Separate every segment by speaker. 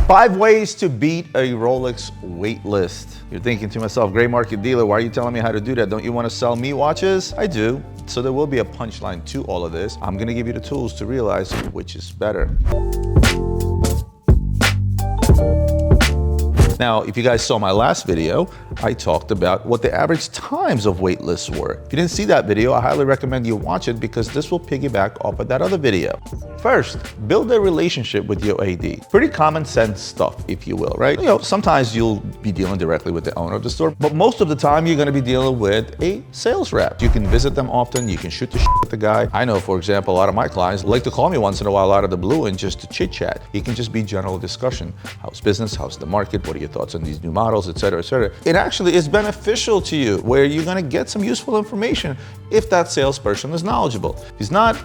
Speaker 1: 5 ways to beat a Rolex wait list. You're thinking to myself, great market dealer, why are you telling me how to do that? Don't you want to sell me watches? I do. So there will be a punchline to all of this. I'm going to give you the tools to realize which is better. Now, if you guys saw my last video, I talked about what the average times of wait lists were. If you didn't see that video, I highly recommend you watch it because this will piggyback off of that other video. First, build a relationship with your AD. Pretty common sense stuff, if you will, right? You know, sometimes you'll be dealing directly with the owner of the store, but most of the time you're gonna be dealing with a sales rep. You can visit them often, you can shoot the shit with the guy. I know, for example, a lot of my clients like to call me once in a while out of the blue and just to chit chat. It can just be general discussion. How's business? How's the market? What are your thoughts on these new models, et cetera, et cetera. It actually is beneficial to you where you're gonna get some useful information if that salesperson is knowledgeable. If he's not,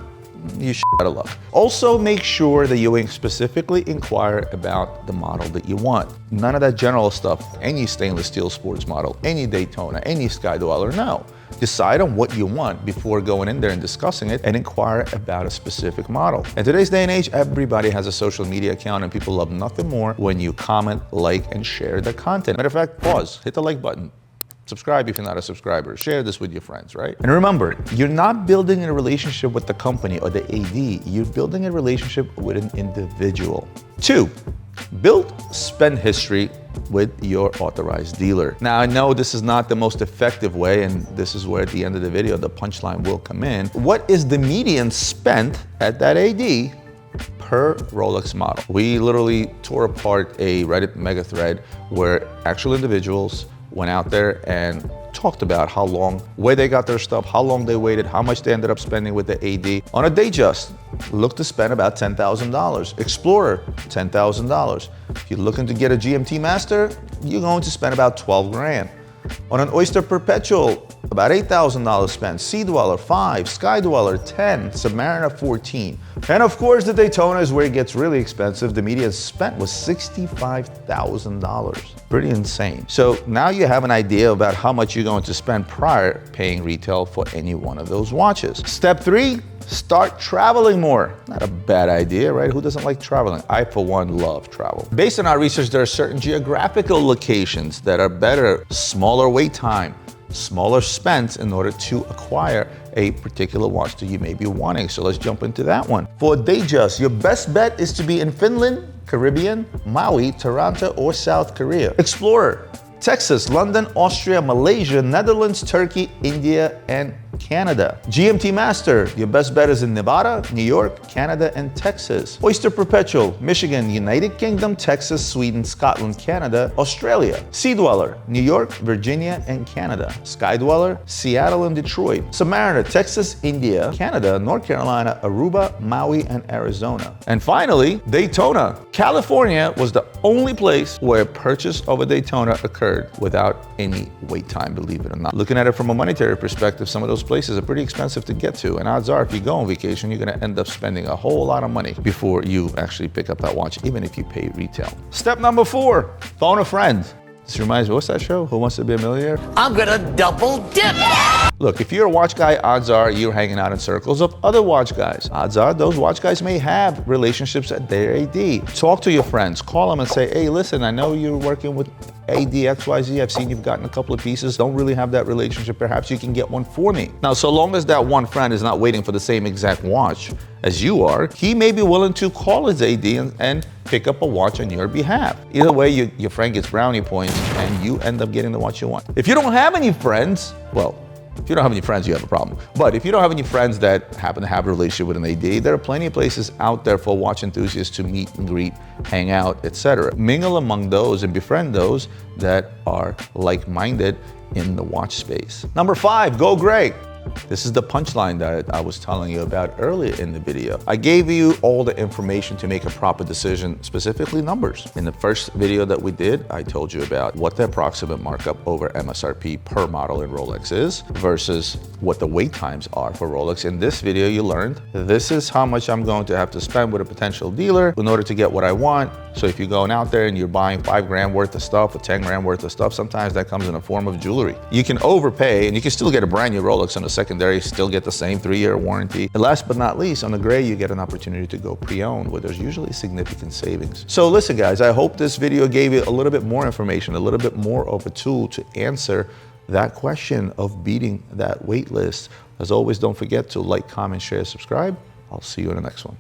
Speaker 1: you out of luck. Also, make sure that you specifically inquire about the model that you want. None of that general stuff, any stainless steel sports model, any Daytona, any 𝗙𝗰𝗲𝗯𝗍, no. Decide on what you want before going in there and discussing it and inquire about a specific model. In today's day and age, everybody has a social media account and people love nothing more when you comment, like, and share the content. Matter of fact, pause, hit the like button. Subscribe if you're not a subscriber. Share this with your friends, right? And remember, you're not building a relationship with the company or the AD. You're building a relationship with an individual. 2, build spend history with your authorized dealer. Now, I know this is not the most effective way, and this is where at the end of the video, the punchline will come in. What is the median spent at that AD per Rolex model? We literally tore apart a Reddit mega thread where actual individuals went out there and talked about how long, where they got their stuff, how long they waited, how much they ended up spending with the AD. On a Datejust, look to spend about $10,000. Explorer, $10,000. If you're looking to get a GMT Master, you're going to spend about 12 grand. On an Oyster Perpetual, about $8,000 spent. Sea Dweller, 5, Sky Dweller, 10, Submariner, 14. And of course, the Daytona is where it gets really expensive. The median spent was $65,000. Pretty insane. So now you have an idea about how much you're going to spend prior paying retail for any one of those watches. Step 3, start traveling more. Not a bad idea, right? Who doesn't like traveling? I, for one, love travel. Based on our research, there are certain geographical locations that are better, smaller wait time, smaller spends in order to acquire a particular watch that you may be wanting. So let's jump into that one. For Datejust, your best bet is to be in Finland, Caribbean, Maui, Toronto, or South Korea. Explorer, Texas, London, Austria, Malaysia, Netherlands, Turkey, India, and Canada. GMT Master, your best bet is in Nevada, New York, Canada, and Texas. Oyster Perpetual, Michigan, United Kingdom, Texas, Sweden, Scotland, Canada, Australia. Sea Dweller, New York, Virginia, and Canada. Sky Dweller, Seattle and Detroit. Submariner, Texas, India, Canada, North Carolina, Aruba, Maui, and Arizona. And finally, Daytona. California was the only place where purchase of a Daytona occurred without any wait time, believe it or not. Looking at it from a monetary perspective, some of those places are pretty expensive to get to, and odds are if you go on vacation, you're gonna end up spending a whole lot of money before you actually pick up that watch, even if you pay retail. Step number 4, phone a friend. This reminds me, what's that show? Who Wants to Be a Millionaire?
Speaker 2: I'm gonna double dip.
Speaker 1: Look, if you're a watch guy, odds are you're hanging out in circles of other watch guys. Odds are those watch guys may have relationships at their AD. Talk to your friends, call them and say, hey, listen, I know you're working with AD XYZ. I've seen you've gotten a couple of pieces. Don't really have that relationship. Perhaps you can get one for me. Now, so long as that one friend is not waiting for the same exact watch as you are, he may be willing to call his AD and pick up a watch on your behalf. Either way, your friend gets brownie points and you end up getting the watch you want. If you don't have any friends, well, if you don't have any friends, you have a problem. But if you don't have any friends that happen to have a relationship with an AD, there are plenty of places out there for watch enthusiasts to meet and greet, hang out, etc. Mingle among those and befriend those that are like-minded in the watch space. Number 5, go gray. This is the punchline that I was telling you about earlier in the video. I gave you all the information to make a proper decision, specifically numbers. In the first video that we did, I told you about what the approximate markup over MSRP per model in Rolex is versus what the wait times are for Rolex. In this video, you learned this is how much I'm going to have to spend with a potential dealer in order to get what I want. So if you're going out there and you're buying 5 grand worth of stuff or 10 grand worth of stuff, sometimes that comes in the form of jewelry. You can overpay and you can still get a brand new Rolex on a secondary, still get the same 3-year warranty. And last but not least, on the gray, you get an opportunity to go pre-owned, where there's usually significant savings. So listen, guys, I hope this video gave you a little bit more information, a little bit more of a tool to answer that question of beating that wait list. As always, don't forget to like, comment, share, subscribe. I'll see you in the next one.